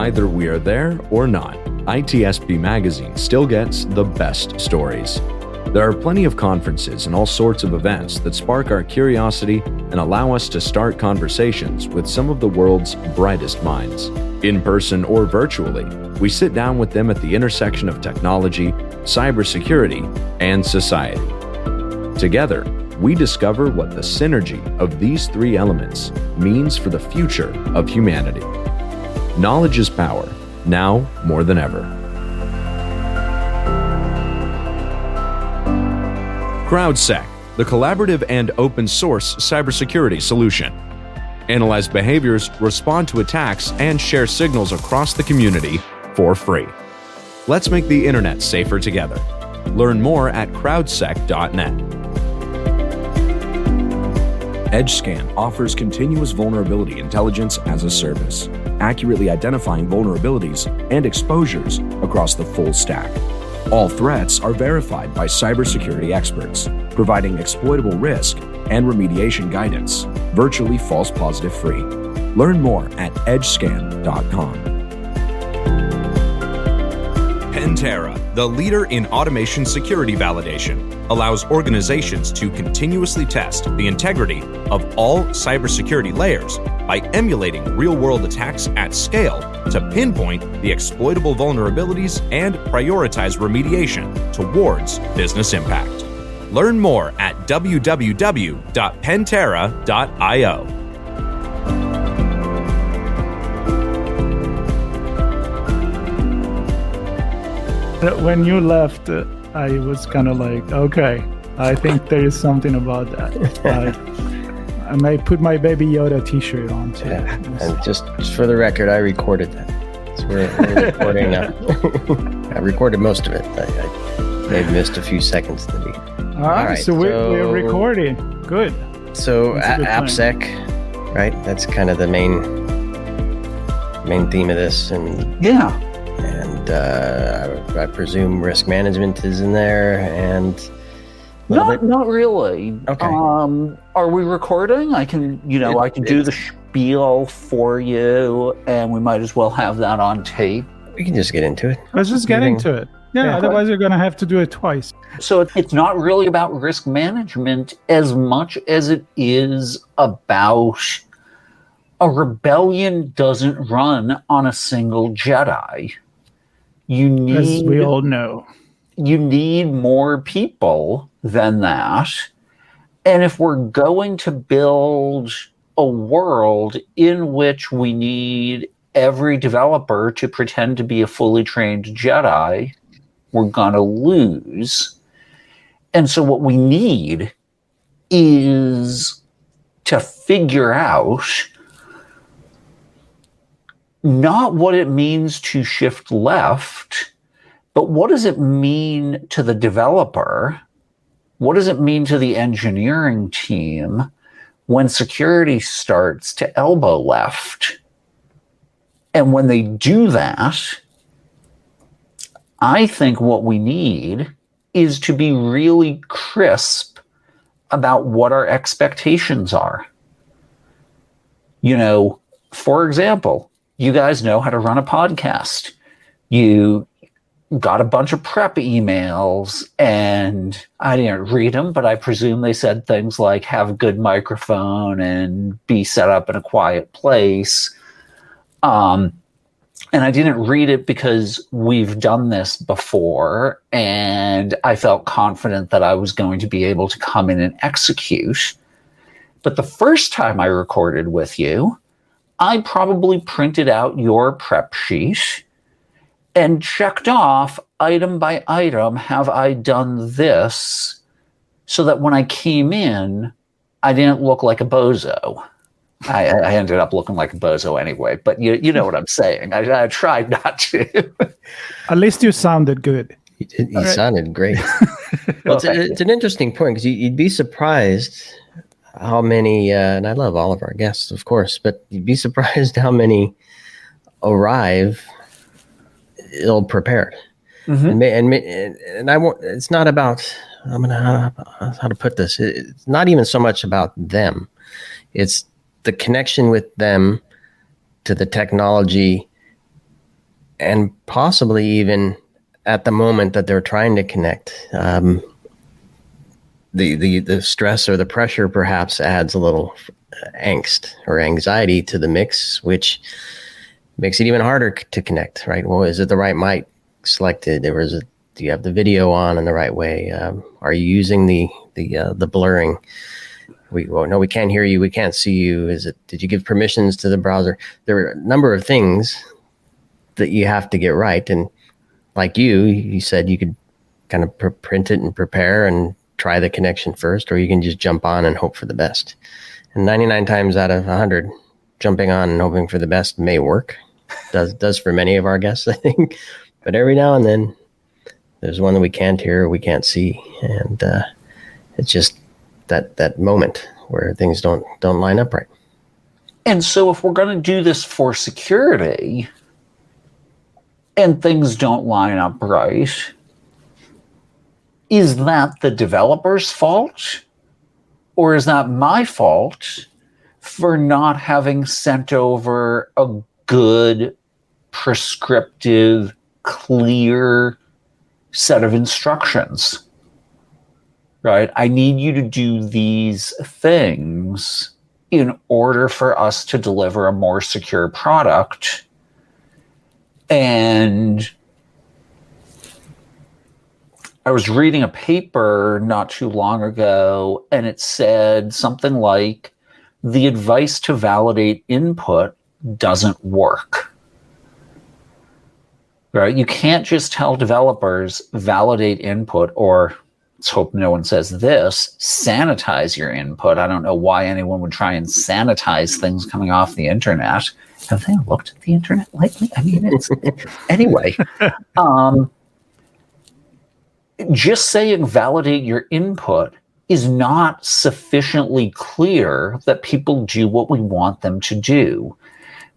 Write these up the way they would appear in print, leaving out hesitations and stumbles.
Either we are there or not, ITSP Magazine still gets the best stories. There are plenty of conferences and all sorts of events that spark our curiosity and allow us to start conversations with some of the world's brightest minds. In person or virtually, we sit down with them at the intersection of technology, cybersecurity, and society. Together, we discover what the synergy of these three elements means for the future of humanity. Knowledge is power, now more than ever. CrowdSec, the collaborative and open source cybersecurity solution. Analyze behaviors, respond to attacks, and share signals across the community for free. Let's make the internet safer together. Learn more at crowdsec.net. EdgeScan offers continuous vulnerability intelligence as a service, accurately identifying vulnerabilities and exposures across the full stack. All threats are verified by cybersecurity experts, providing exploitable risk and remediation guidance, virtually false positive free. Learn more at edgescan.com. Pentera, the leader in automation security validation, allows organizations to continuously test the integrity of all cybersecurity layers by emulating real-world attacks at scale to pinpoint the exploitable vulnerabilities and prioritize remediation towards business impact. Learn more at www.pentera.io. When you left, I was kind of like, okay, I think there is something about that. I may put my Baby Yoda t-shirt on too. Yeah. And just for the record, I recorded that. So we're recording now. I recorded most of it. I may have missed a few sequence. All right, so we're recording. Good. So AppSec, right? That's kind of the main theme of this. And yeah. And I presume risk management is in there, and not really. Okay. Are we recording? I can do the spiel for you, and we might as well have that on tape. We can just get into it. Let's just get into it. Yeah. Otherwise, you're gonna have to do it twice. So it's not really about risk management as much as it is about a rebellion doesn't run on a single Jedi. You need, as we all know, you need more people than that. And if we're going to build a world in which we need every developer to pretend to be a fully trained Jedi, we're gonna lose. And so what we need is to figure out not what it means to shift left, but what does it mean to the developer? What does it mean to the engineering team when security starts to elbow left? And when they do that, I think what we need is to be really crisp about what our expectations are. For example, you guys know how to run a podcast. You got a bunch of prep emails, and I didn't read them, but I presume they said things like have a good microphone and be set up in a quiet place. And I didn't read it because we've done this before, and I felt confident that I was going to be able to come in and execute. But the first time I recorded with you, I probably printed out your prep sheet and checked off item by item, have I done this, so that when I came in, I didn't look like a bozo. I ended up looking like a bozo anyway, but you know what I'm saying. I tried not to. At least you sounded good. You sounded great. Well, it's an interesting point, because you'd be surprised how many, and I love all of our guests, of course, but you'd be surprised how many arrive ill-prepared. Mm-hmm. And I won't, it's not about, how to put this. It's not even so much about them. It's the connection with them to the technology and possibly even at the moment that they're trying to connect, the stress or the pressure perhaps adds a little angst or anxiety to the mix, which makes it even harder to connect, right? Well, is it the right mic selected? Do you have the video on in the right way? Are you using the blurring? No, we can't hear you. We can't see you. Did you give permissions to the browser? There are a number of things that you have to get right. And like you said, you could kind of print it and prepare and try the connection first, or you can just jump on and hope for the best. And 99 times out of 100, jumping on and hoping for the best may work. Does for many of our guests, I think. But every now and then, there's one that we can't hear or we can't see. And it's just that moment where things don't line up right. And so if we're going to do this for security and things don't line up right, is that the developer's fault? Or is that my fault for not having sent over a good, prescriptive, clear set of instructions? Right? I need you to do these things in order for us to deliver a more secure product. And I was reading a paper not too long ago, and it said something like, the advice to validate input doesn't work. Right? You can't just tell developers validate input, or let's hope no one says this, sanitize your input. I don't know why anyone would try and sanitize things coming off the internet. Have they looked at the internet lately? I mean, it's anyway. Just saying validate your input is not sufficiently clear that people do what we want them to do.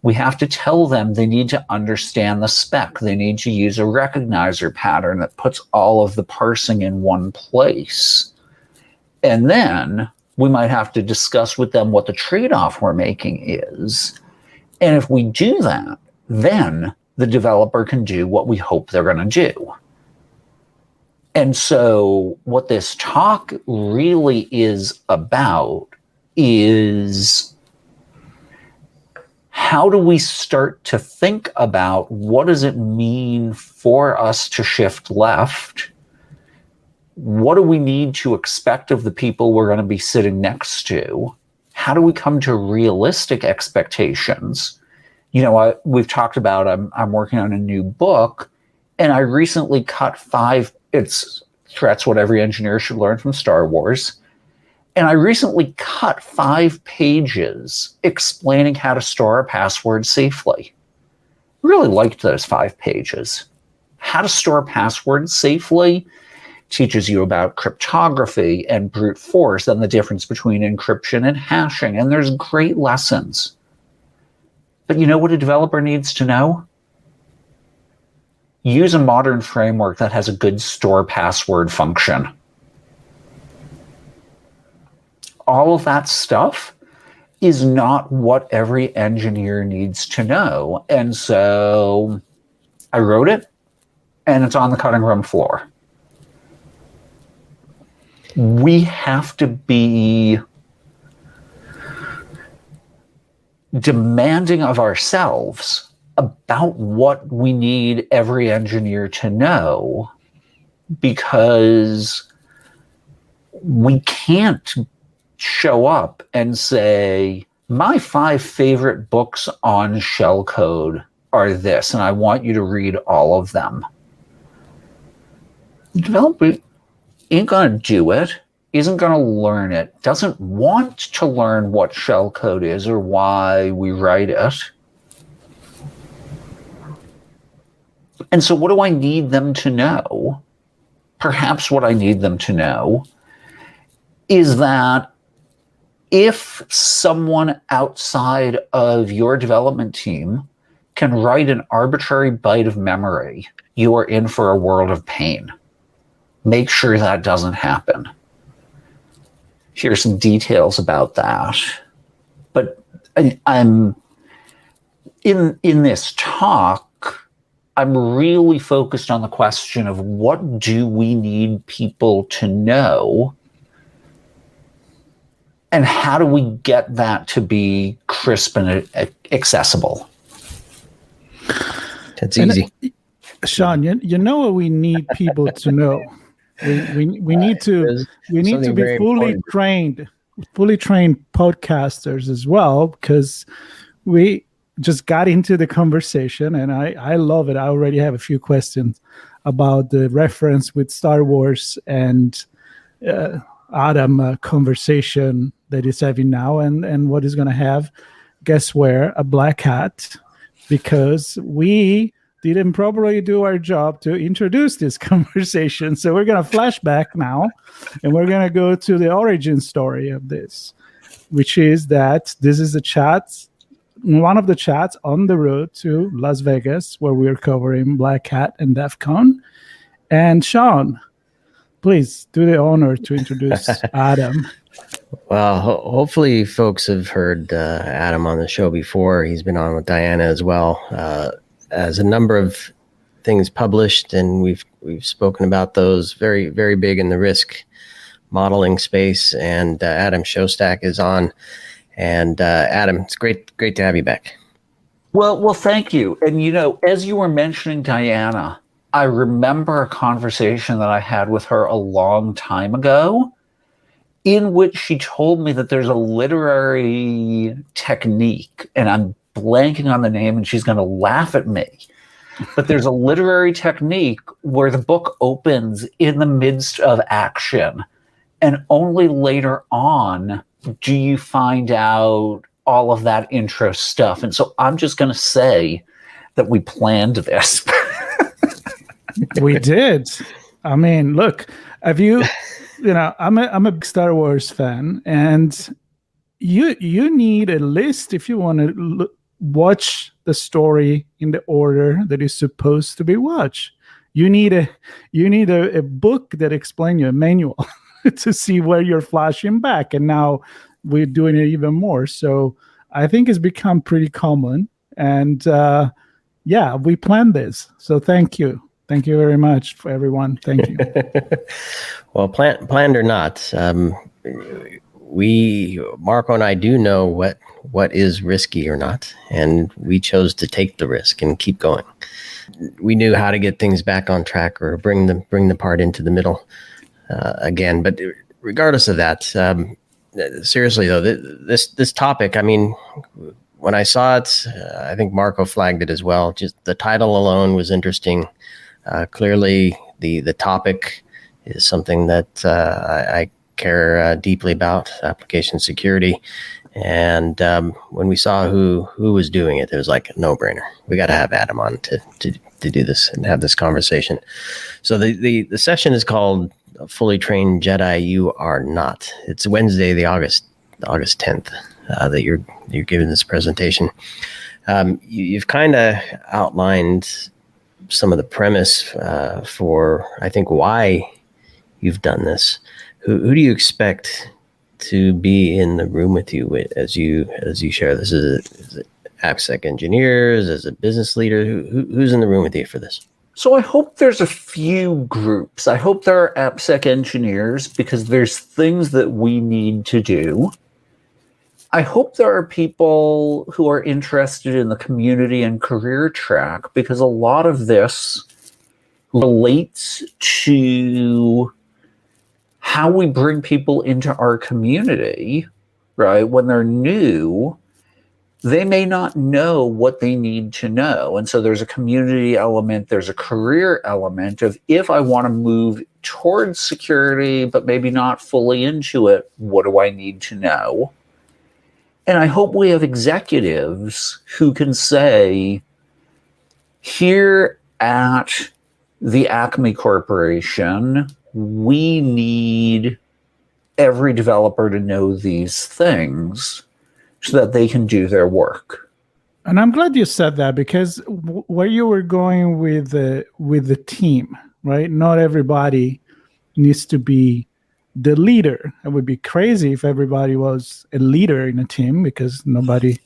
We have to tell them they need to understand the spec. They need to use a recognizer pattern that puts all of the parsing in one place. And then we might have to discuss with them what the trade-off we're making is. And if we do that, then the developer can do what we hope they're going to do. And so what this talk really is about is, how do we start to think about what does it mean for us to shift left? What do we need to expect of the people we're going to be sitting next to? How do we come to realistic expectations? You know, we've talked about, I'm working on a new book, and I recently cut 5, that's what every engineer should learn from Star Wars. And I recently cut 5 pages explaining how to store a password safely. Really liked those 5 pages. How to store a password safely teaches you about cryptography and brute force and the difference between encryption and hashing. And there's great lessons. But you know what a developer needs to know? Use a modern framework that has a good store password function. All of that stuff is not what every engineer needs to know. And so I wrote it, and it's on the cutting room floor. We have to be demanding of ourselves about what we need every engineer to know, because we can't show up and say, my 5 favorite books on shellcode are this, and I want you to read all of them. The developer ain't going to do it, isn't going to learn it, doesn't want to learn what shellcode is or why we write it. And so what do I need them to know? Perhaps what I need them to know is that if someone outside of your development team can write an arbitrary byte of memory, you are in for a world of pain. Make sure that doesn't happen. Here's some details about that. But I'm in this talk, I'm really focused on the question of what do we need people to know, and how do we get that to be crisp and accessible? That's easy. Sean, you know what we need people to know. We need to be fully trained podcasters as well, because we just got into the conversation and I love it. I already have a few questions about the reference with Star Wars and Adam conversation that he's having now and what he's going to have. Guess where? A black hat, because we didn't properly do our job to introduce this conversation. So we're going to flash back now, and we're going to go to the origin story of this, which is that this is one of the chats on the road to Las Vegas, where we're covering Black Hat and DEF CON. And Sean, please do the honor to introduce Adam. Well, hopefully folks have heard Adam on the show before. He's been on with Diana as well. As a number of things published, and we've spoken about those, very, very big in the risk modeling space. And Adam Shostack is on. And Adam, it's great to have you back. Well, thank you. And as you were mentioning Diana, I remember a conversation that I had with her a long time ago, in which she told me that there's a literary technique, and I'm blanking on the name, and she's going to laugh at me. But there's a literary technique where the book opens in the midst of action, and only later on do you find out all of that intro stuff. And so I'm just going to say that we planned this. We did. I mean, look, have you I'm a big Star Wars fan, and you need a list if you want to watch the story in the order that is supposed to be watched. You need a book that explains you, a manual to see where you're flashing back. And now we're doing it even more. So I think it's become pretty common. And we planned this. So thank you. Thank you very much for everyone. Thank you. Well, planned or not, Marco and I do know what is risky or not, and we chose to take the risk and keep going. We knew how to get things back on track or bring the part into the middle again. But regardless of that, seriously though, this topic, I mean, when I saw it, I think Marco flagged it as well. Just the title alone was interesting. Clearly, the topic is something that I care deeply about, application security. And when we saw who was doing it, it was like a no-brainer. We got to have Adam on to do this and have this conversation. So the session is called Fully Trained Jedi You Are Not. It's Wednesday, the August 10th that you're giving this presentation. You've kind of outlined some of the premise for, I think, why you've done this. Who do you expect to be in the room with you as you share this? Is it AppSec engineers? Is it business leader? Who's in the room with you for this? So I hope there's a few groups. I hope there are AppSec engineers, because there's things that we need to do. I hope there are people who are interested in the community and career track, because a lot of this relates to how we bring people into our community, right? When they're new, they may not know what they need to know. And so there's a community element, there's a career element of, if I want to move towards security, but maybe not fully into it, what do I need to know? And I hope we have executives who can say, here at the Acme Corporation, we need every developer to know these things so that they can do their work. And I'm glad you said that, because where you were going with the team, right? Not everybody needs to be the leader. It would be crazy if everybody was a leader in a team, because nobody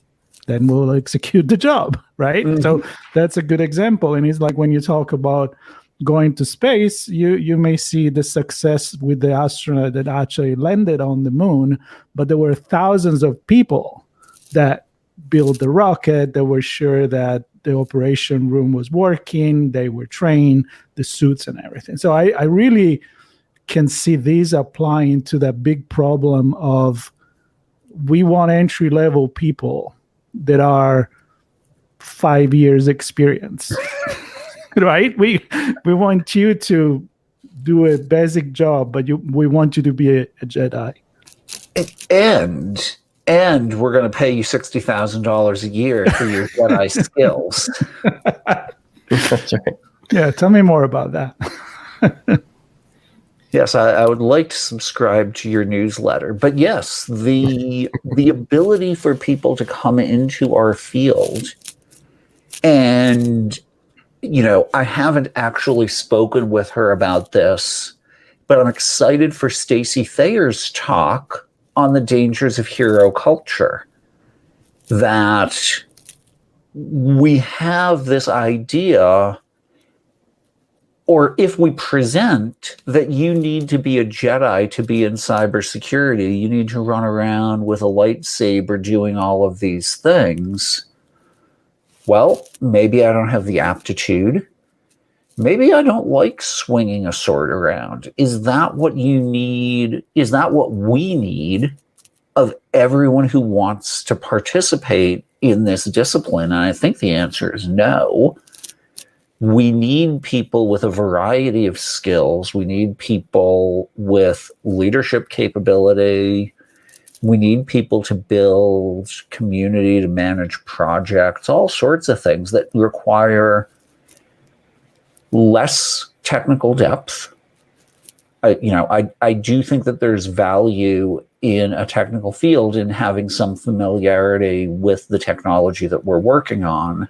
then we'll execute the job, right? Mm-hmm. So that's a good example. And it's like when you talk about going to space, you may see the success with the astronaut that actually landed on the moon, but there were thousands of people that built the rocket, that were sure that the operation room was working, they were trained, the suits and everything. So I really can see these applying to that big problem of we want entry-level people that are 5 years experience. Right? We want you to do a basic job, but we want you to be a Jedi. And we're going to pay you $60,000 a year for your Jedi skills. That's right. Yeah, tell me more about that. Yes, I would like to subscribe to your newsletter. But yes, the ability for people to come into our field, and I haven't actually spoken with her about this, but I'm excited for Stacey Thayer's talk on the dangers of hero culture. That we have this idea, or if we present that you need to be a Jedi to be in cybersecurity, you need to run around with a lightsaber doing all of these things. Well, maybe I don't have the aptitude. Maybe I don't like swinging a sword around. Is that what you need? Is that what we need of everyone who wants to participate in this discipline? And I think the answer is no. We need people with a variety of skills. We need people with leadership capability. We need people to build community, to manage projects, all sorts of things that require less technical depth. I do think that there's value in a technical field in having some familiarity with the technology that we're working on.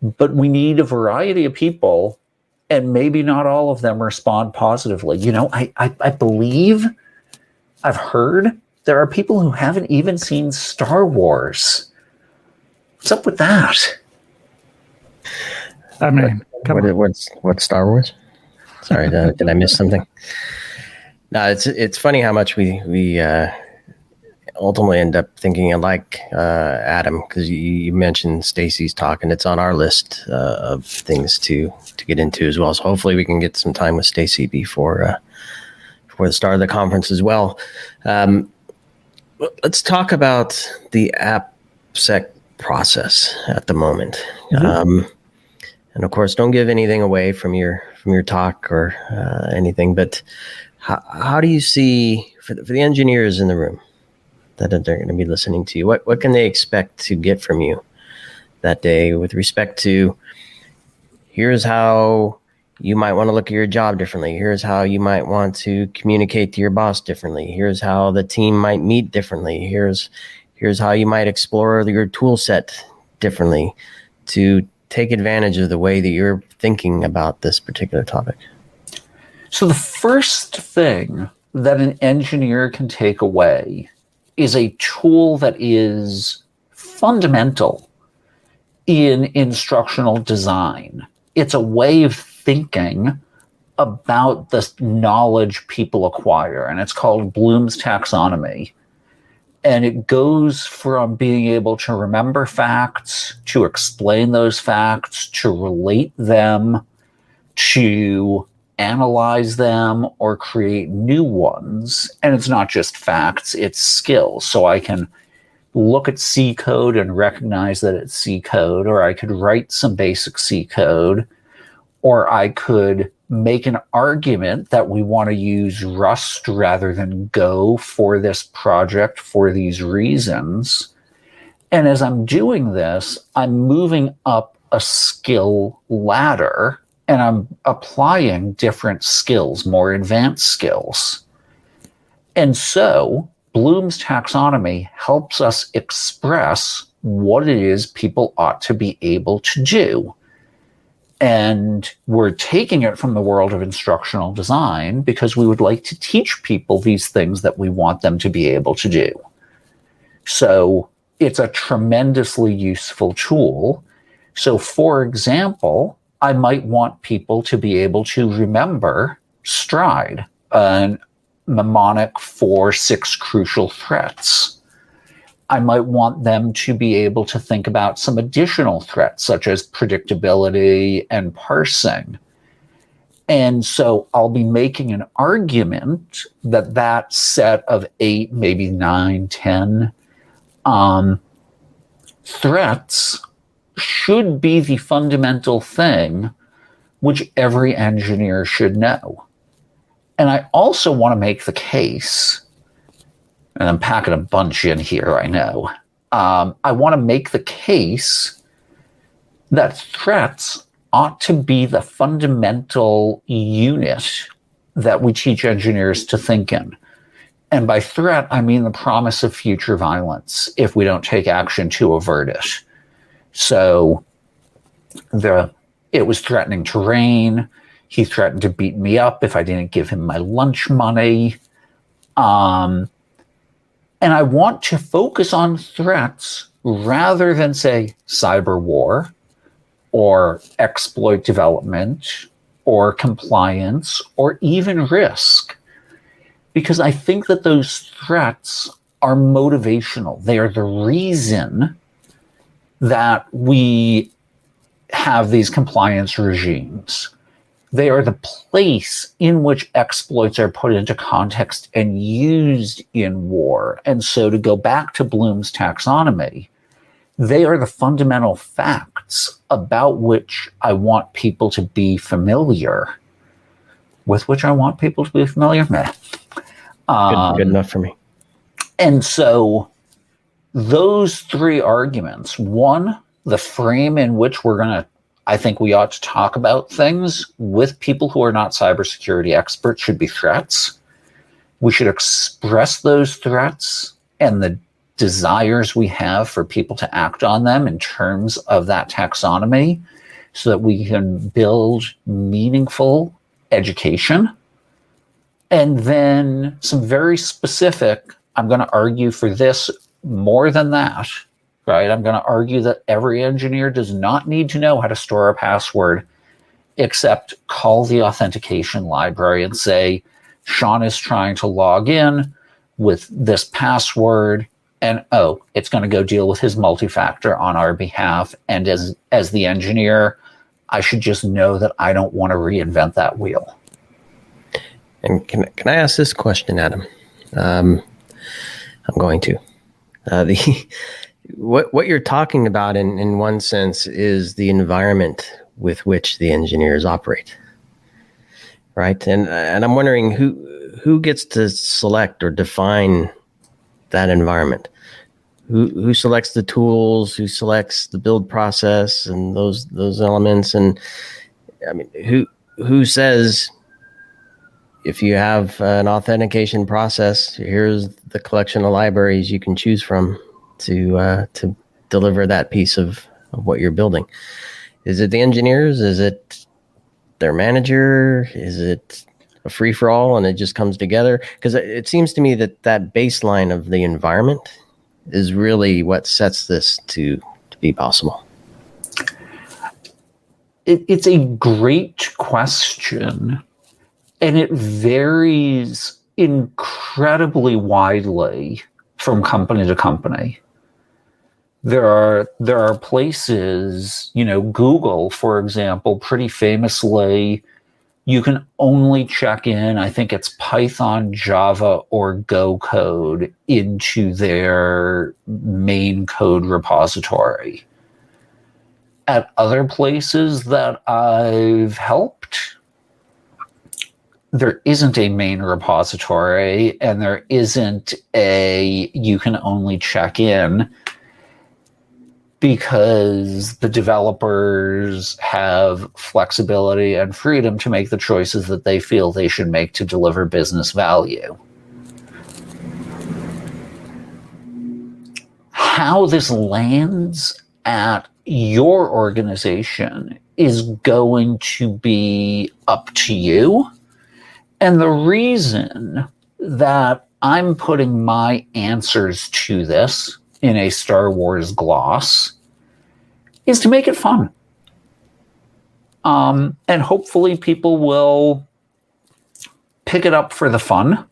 But we need a variety of people, and maybe not all of them respond positively. I believe I've heard there are people who haven't even seen Star Wars. What's up with that? I mean, what's Star Wars? Sorry, did I miss something? No, it's funny how much we ultimately end up thinking alike, Adam, because you mentioned Stacey's talk, and it's on our list of things to get into as well. So hopefully we can get some time with Stacey before the start of the conference as well. Let's talk about the AppSec process at the moment. Mm-hmm. And of course, don't give anything away from your talk or anything, but how do you see, for the engineers in the room that they're going to be listening to you, what can they expect to get from you that day with respect to, here's how you might want to look at your job differently. Here's how you might want to communicate to your boss differently. Here's how the team might meet differently. Here's how you might explore your tool set differently to take advantage of the way that you're thinking about this particular topic. So the first thing that an engineer can take away is a tool that is fundamental in instructional design. It's a way of thinking about the knowledge people acquire, and it's called Bloom's taxonomy. And it goes from being able to remember facts, to explain those facts, to relate them, to analyze them, or create new ones. And it's not just facts, it's skills. So I can look at C code and recognize that it's C code, or I could write some basic C code, or I could make an argument that we want to use Rust rather than Go for this project for these reasons. And as I'm doing this, I'm moving up a skill ladder, and I'm applying different skills, more advanced skills. And so Bloom's taxonomy helps us express what it is people ought to be able to do. And we're taking it from the world of instructional design because we would like to teach people these things that we want them to be able to do. So it's a tremendously useful tool. So, for example, I might want people to be able to remember STRIDE, a mnemonic for 6 crucial threats. I might want them to be able to think about some additional threats, such as predictability and parsing. And so I'll be making an argument that that set of 8, maybe 9, 10 threats should be the fundamental thing which every engineer should know. And I also want to make the case, and I'm packing a bunch in here, I know. I want to make the case that threats ought to be the fundamental unit that we teach engineers to think in. And by threat, I mean the promise of future violence if we don't take action to avert it. So it was threatening to rain. He threatened to beat me up if I didn't give him my lunch money. And I want to focus on threats rather than, say, cyber war or exploit development or compliance or even risk. Because I think that those threats are motivational. They are the reason that we have these compliance regimes. They are the place in which exploits are put into context and used in war. And so to go back to Bloom's taxonomy, they are the fundamental facts about which I want people to be familiar. With which I want people to be familiar? Meh. Good enough for me. And so those 3 arguments, one, the frame in which I think we ought to talk about things with people who are not cybersecurity experts should be threats. We should express those threats and the desires we have for people to act on them in terms of that taxonomy so that we can build meaningful education. And then some very specific, I'm going to argue for this more than that, right? I'm going to argue that every engineer does not need to know how to store a password, except call the authentication library and say, Sean is trying to log in with this password, and it's going to go deal with his multi-factor on our behalf. And as the engineer, I should just know that I don't want to reinvent that wheel. And can I ask this question, Adam? I'm going to. What you're talking about in one sense is the environment with which the engineers operate, right? And I'm wondering who gets to select or define that environment? Who selects the tools? Who selects the build process and those elements? And I mean, who says, if you have an authentication process, here's the collection of libraries you can choose from to deliver that piece of what you're building? Is it the engineers? Is it their manager? Is it a free-for-all and it just comes together? Because it seems to me that baseline of the environment is really what sets this to be possible. It's a great question. And it varies incredibly widely from company to company. There are places, Google, for example, pretty famously, you can only check in, I think it's Python, Java, or Go code into their main code repository. At other places that I've helped, there isn't a main repository and there isn't you can only check in, because the developers have flexibility and freedom to make the choices that they feel they should make to deliver business value. How this lands at your organization is going to be up to you. And the reason that I'm putting my answers to this in a Star Wars gloss is to make it fun. And hopefully people will pick it up for the fun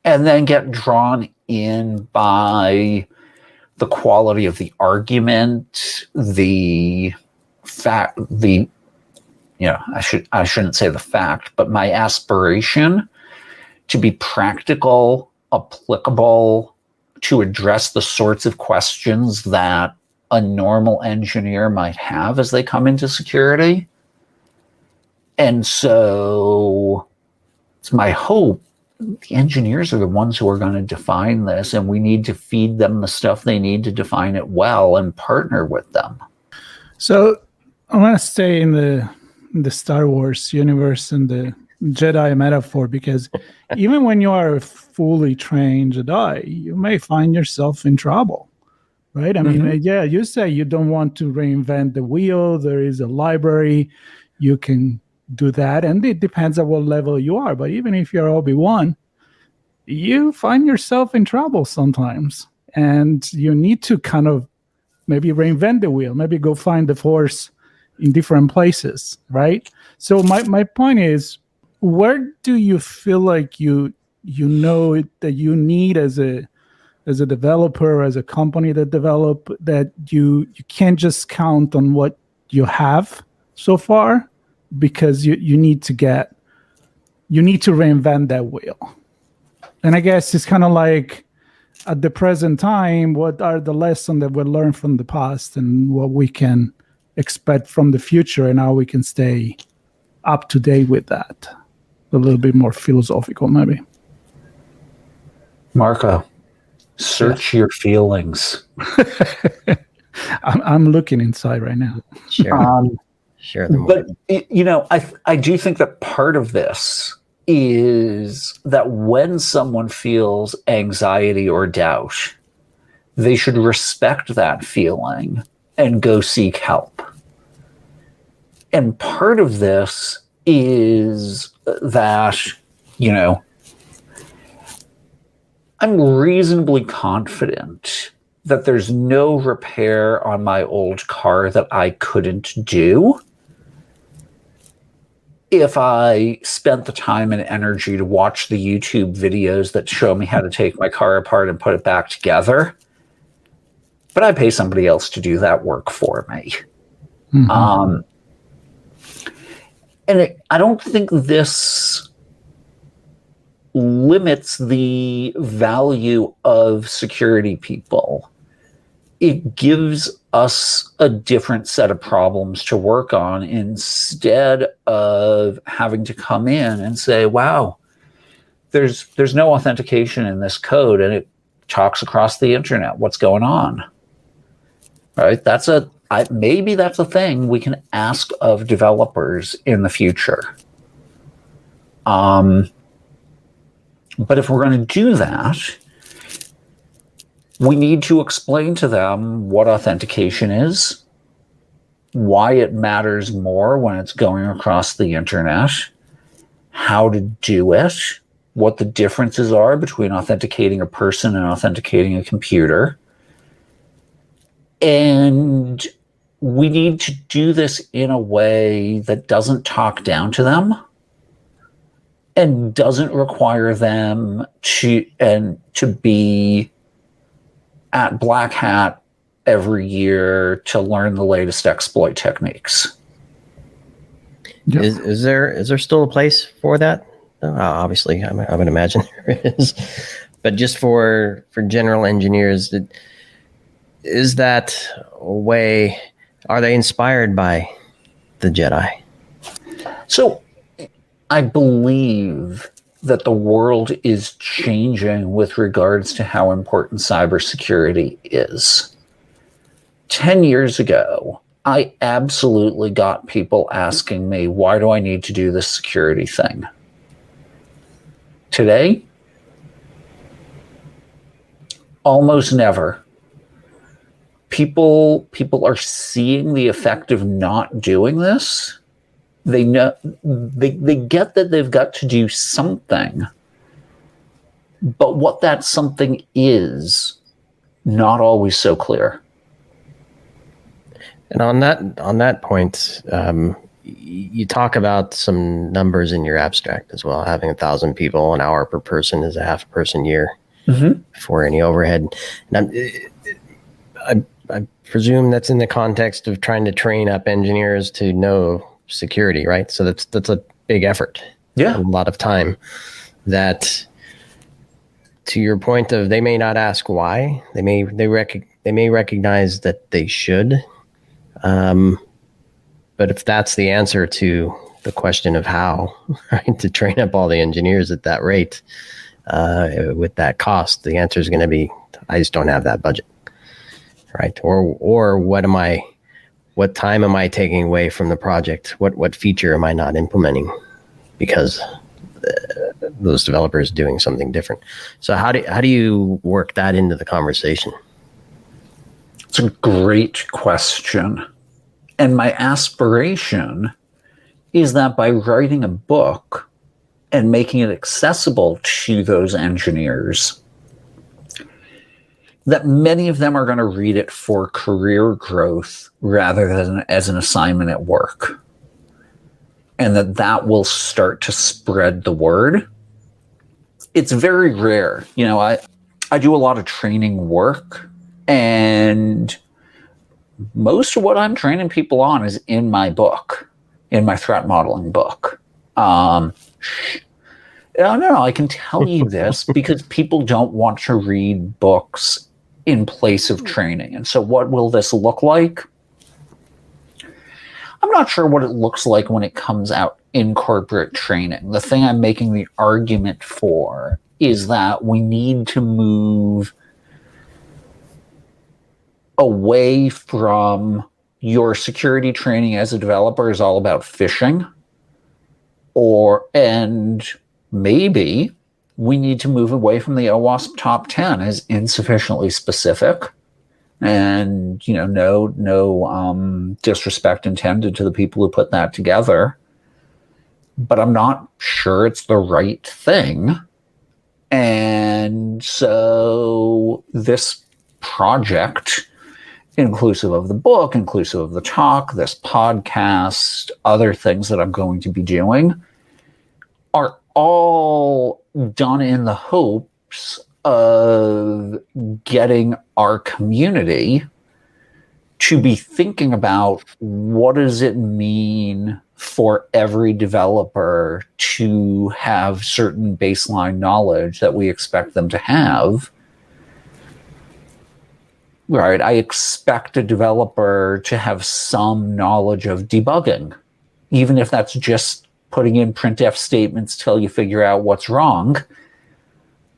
and then get drawn in by the quality of the argument, the fact, I shouldn't say the fact, but my aspiration to be practical, applicable, to address the sorts of questions that a normal engineer might have as they come into security. And so it's my hope the engineers are the ones who are going to define this, and we need to feed them the stuff they need to define it well and partner with them. So I want to stay in the Star Wars universe and the Jedi metaphor, because even when you are a fully trained Jedi, you may find yourself in trouble, right? I mean, yeah, you say you don't want to reinvent the wheel. There is a library. You can do that, and it depends on what level you are. But even if you're Obi-Wan, you find yourself in trouble sometimes, and you need to kind of maybe reinvent the wheel, maybe go find the Force in different places, right? So my point is, where do you feel like you know that you need as a developer, as a company that develop, that you can't just count on what you have so far, because you need to reinvent that wheel? And I guess it's kind of like, at the present time, what are the lessons that we learned from the past and what we can expect from the future, and how we can stay up to date with that? A little bit more philosophical, maybe. Marco, search your feelings. I'm looking inside right now. Sure. But I do think that part of this is that when someone feels anxiety or doubt, they should respect that feeling and go seek help. And part of this is that, I'm reasonably confident that there's no repair on my old car that I couldn't do if I spent the time and energy to watch the YouTube videos that show me how to take my car apart and put it back together. But I pay somebody else to do that work for me. Mm-hmm. I don't think this limits the value of security people. It gives us a different set of problems to work on, instead of having to come in and say, wow, there's no authentication in this code and it talks across the internet. What's going on? Right? Maybe that's a thing we can ask of developers in the future. But if we're going to do that, we need to explain to them what authentication is, why it matters more when it's going across the internet, how to do it, what the differences are between authenticating a person and authenticating a computer. And we need to do this in a way that doesn't talk down to them and doesn't require them to be at Black Hat every year to learn the latest exploit techniques. Yep. Is there still a place for that? Obviously, I would imagine there is. But just for general engineers, is that a way? Are they inspired by the Jedi? So, I believe that the world is changing with regards to how important cybersecurity is. 10 years ago, I absolutely got people asking me, why do I need to do this security thing? Today, almost never. People are seeing the effect of not doing this. They know they get that they've got to do something, but what that something is not always so clear. And on that point, you talk about some numbers in your abstract as well. Having 1,000 people, an hour per person is a half a person year for any overhead. And I presume that's in the context of trying to train up engineers to know security, right? So that's a big effort. Yeah, a lot of time. That, to your point of, they may not ask why. They may recognize that they should. But if that's the answer to the question of how, right, to train up all the engineers at that rate, with that cost, the answer is going to be, I just don't have that budget, right? Or what time am I taking away from the project? What feature am I not implementing because those developers doing something different? So how do you work that into the conversation? It's a great question. And my aspiration is that by writing a book and making it accessible to those engineers, that many of them are going to read it for career growth rather than as an assignment at work. And that will start to spread the word. It's very rare. I do a lot of training work, and most of what I'm training people on is in my book, in my threat modeling book. I don't know. I can tell you this because people don't want to read books in place of training. And so what will this look like? I'm not sure what it looks like when it comes out in corporate training. The thing I'm making the argument for is that we need to move away from your security training as a developer is all about phishing, and maybe we need to move away from the OWASP top 10 as insufficiently specific, and no disrespect intended to the people who put that together, but I'm not sure it's the right thing. And so this project, inclusive of the book, inclusive of the talk, this podcast, other things that I'm going to be doing, are all done in the hopes of getting our community to be thinking about what does it mean for every developer to have certain baseline knowledge that we expect them to have. Right, I expect a developer to have some knowledge of debugging, even if that's just putting in printf statements till you figure out what's wrong.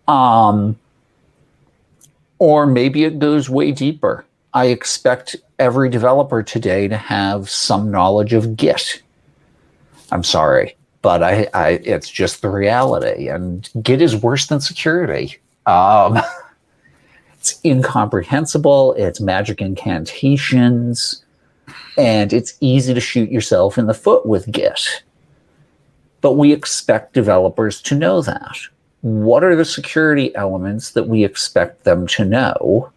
Or maybe it goes way deeper. I expect every developer today to have some knowledge of Git. I'm sorry, but it's just the reality. And Git is worse than security. It's incomprehensible, it's magic incantations, and it's easy to shoot yourself in the foot with Git. But we expect developers to know that. What are the security elements that we expect them to know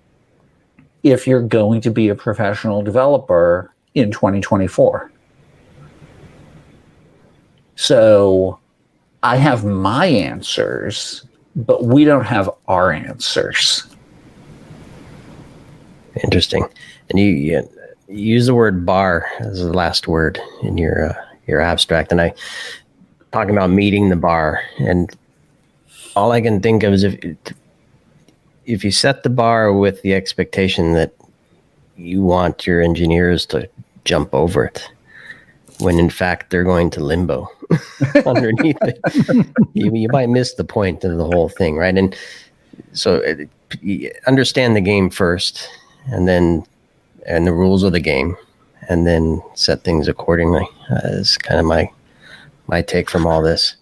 if you're going to be a professional developer in 2024? So I have my answers, but we don't have our answers. Interesting. And you use the word bar as the last word in your abstract, and I talking about meeting the bar, and all I can think of is if you set the bar with the expectation that you want your engineers to jump over it, when in fact they're going to limbo underneath it, you might miss the point of the whole thing, right? And so understand the game first, and the rules of the game, and then set things accordingly. Is kind of my take from all this.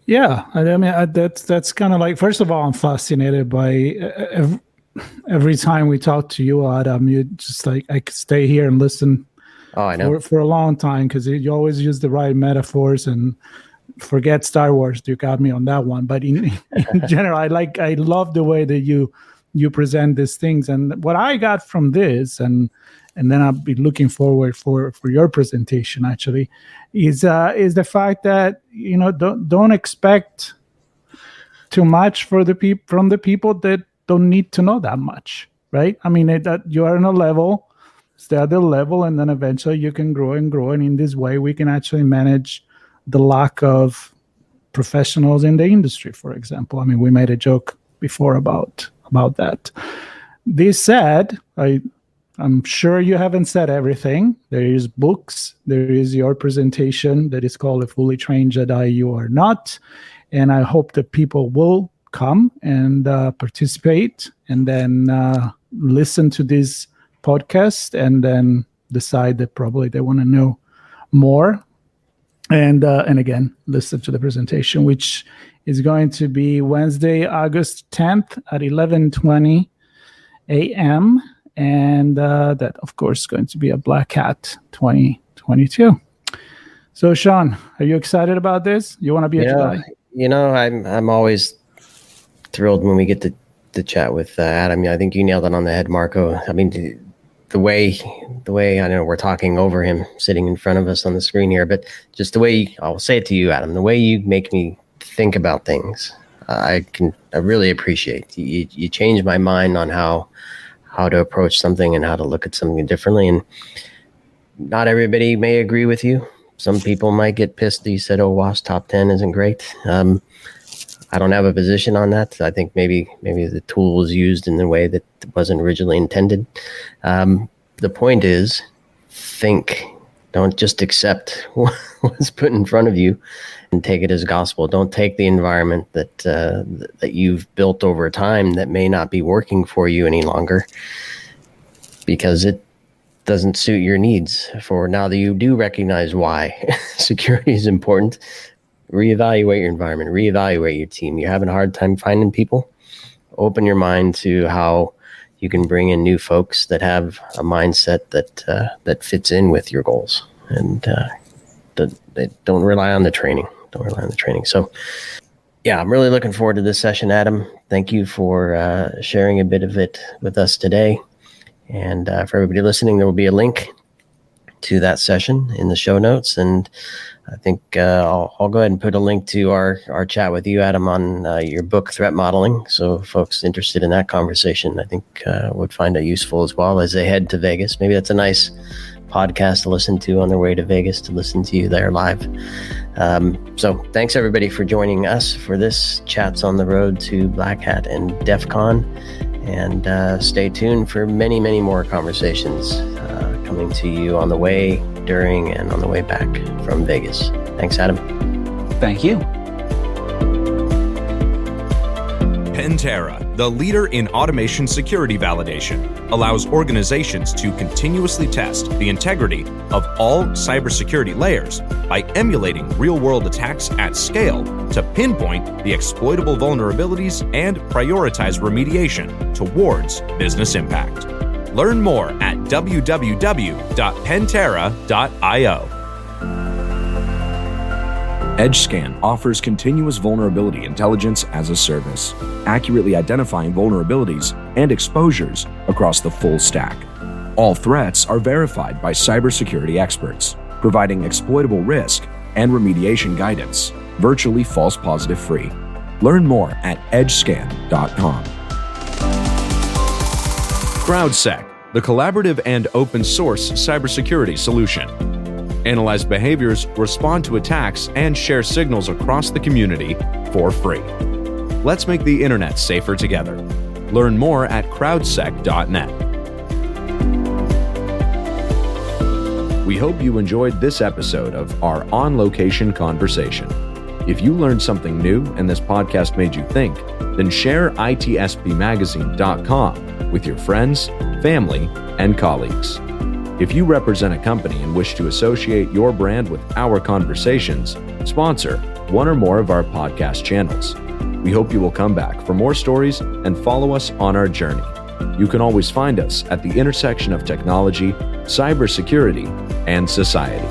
Yeah, I mean that's kind of like, first of all, I'm fascinated by every time we talk to you, Adam. You just like, I could stay here and listen. Oh, I know, for a long time, because you always use the right metaphors, and forget Star Wars. You got me on that one. But in general, I love the way that you you present these things. And what I got from this, and then I'll be looking forward for your presentation actually, is the fact that, you know, don't expect too much from the people that don't need to know that much, right? I mean, that you are on a level, stay at the level, and then eventually you can grow and grow. And in this way, we can actually manage the lack of professionals in the industry, for example. I mean, we made a joke before about that. This said, I'm sure you haven't said everything. There is books. There is your presentation that is called A Fully Trained Jedi You Are Not. And I hope that people will come and participate and then listen to this podcast and then decide that probably they want to know more. And again, listen to the presentation, which is going to be Wednesday, August 10th at 11:20 a.m. And that, of course, is going to be a Black Hat 2022. So, Sean, are you excited about this? You want to be a Jedi? You know, I'm always thrilled when we get to chat with Adam. I think you nailed it on the head, Marco. I mean, the way I know we're talking over him sitting in front of us on the screen here, but just the way I'll say it to you, Adam, the way you make me think about things, I really appreciate. You change my mind on how to approach something and how to look at something differently. And not everybody may agree with you. Some people might get pissed that you said, oh, WASP top 10 isn't great. I don't have a position on that. I think maybe the tool was used in the way that wasn't originally intended. The point is, think. Don't just accept what's put in front of you and take it as gospel. Don't take the environment that you've built over time that may not be working for you any longer because it doesn't suit your needs. For now that you do recognize why security is important, reevaluate your environment, reevaluate your team. You're having a hard time finding people. Open your mind to how you can bring in new folks that have a mindset that fits in with your goals, and they don't rely on the training. So, yeah, I'm really looking forward to this session, Adam. Thank you for sharing a bit of it with us today. And for everybody listening, there will be a link to that session in the show notes. And I think I'll go ahead and put a link to our chat with you, Adam, on your book, Threat Modeling. So folks interested in that conversation, I think would find it useful as well as they head to Vegas. Maybe that's a nice podcast to listen to on their way to Vegas, to listen to you there live. So thanks, everybody, for joining us for this Chats on the Road to Black Hat and DEF CON. And stay tuned for many, many more conversations coming to you on the way, during, and on the way back from Vegas. Thanks, Adam. Thank you. Pentera, the leader in automation security validation, allows organizations to continuously test the integrity of all cybersecurity layers by emulating real-world attacks at scale to pinpoint the exploitable vulnerabilities and prioritize remediation towards business impact. Learn more at www.pentera.io. EdgeScan offers continuous vulnerability intelligence as a service, accurately identifying vulnerabilities and exposures across the full stack. All threats are verified by cybersecurity experts, providing exploitable risk and remediation guidance, virtually false positive free. Learn more at edgescan.com. CrowdSec, the collaborative and open source cybersecurity solution. Analyze behaviors, respond to attacks, and share signals across the community for free. Let's make the internet safer together. Learn more at crowdsec.net. We hope you enjoyed this episode of our on-location conversation. If you learned something new and this podcast made you think, then share itspmagazine.com with your friends, family, and colleagues. If you represent a company and wish to associate your brand with our conversations, sponsor one or more of our podcast channels. We hope you will come back for more stories and follow us on our journey. You can always find us at the intersection of technology, cybersecurity, and society.